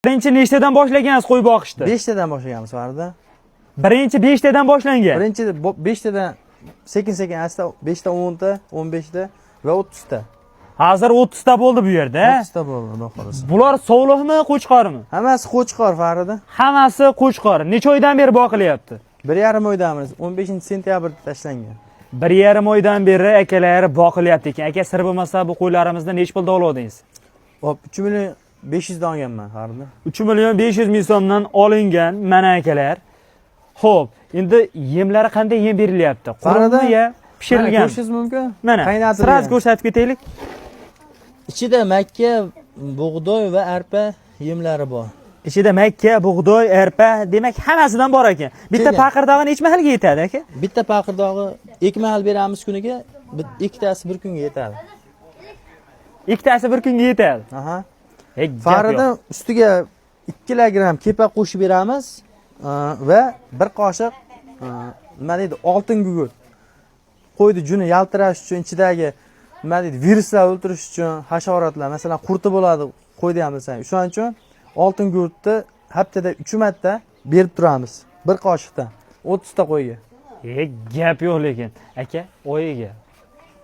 Birinchi nechtadan boshlagansiz qo'y boqishni? 5 tadan boshlaganmiz Farida. Birinchi 5 tadan boshlangan. Birinchi 5 tadan sekin asta 5 ta 10 ta, 15 ta va 30 ta. Hozir 30 ta bo'ldi bu yerda. 30 ta bo'ldi, xudo xolasa. Bular sovliqmi, qo'chqormi? Hammasi qo'chqor Farida. Hammasi qo'chqor. Necha oydan beri boqilyapti? 1,5 oydamiz. 15-sentyabrda tashlangan. 1,5 oydan beri akalar boqilyapti ekan. Aka, sir bo'lmasa bu qo'ylarimizdan nech pulda olodingiz? Hop, 3 million 500 dan olganman Farida. 3 million 500 ming so'mdan olingan mana akalar. Xo'p, endi yemlari qanday yem berilyapti? Quruqmi yo pishirilgan? Ko'rishingiz mumkin. Mana, sirasi ko'rsatib ketaylik. Ichida makka, bug'doy va arpa yemlari bor. Ichida makka, bug'doy, arpa, demak hammasidan bor ekan. Bitta paqirdog'i necha mahalga yetadi aka? Bitta paqirdog'i 2 mahal beramiz kuniga, ikkitasi bir kunga yetadi. Ikkitasi bir kunga yetadi. Aha. Farida ustiga 2 kilogramm kepak qo'shib beramiz va bir qoshiq nima deydi, oltin gugurt. Qo'yni juni yaltirash uchun, ichidagi nima deydi, viruslar o'ldirish uchun, hasharotlar, masalan, qurti bo'ladi, qo'ydi ham bilsang. Shuning uchun oltin gugurtni haftada 3 marta berib turamiz. Bir qoshiqdan 30 ta qo'yga. Gap yo'q lekin. Aka, oyiga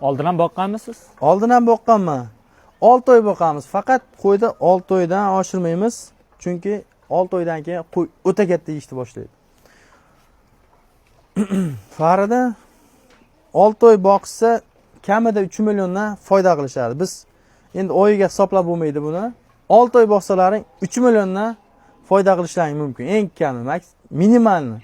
oldin ham boqqanmisiz? Oldin ham boqqanman. 6 oy boqamiz. Faqat qo'yda 6 oydan oshirmaymiz. Chunki 6 oydan keyin qo'y o'ta katta yeyishni boshlaydi. Farida 6 oy boqsa kamida 3 milliondan foyda qilishadi. Biz endi oyiga hisoblab bo'lmaydi buni. 6 oy boqsalaring 3 milliondan foyda qilishlaring mumkin. Eng kami, minimalni.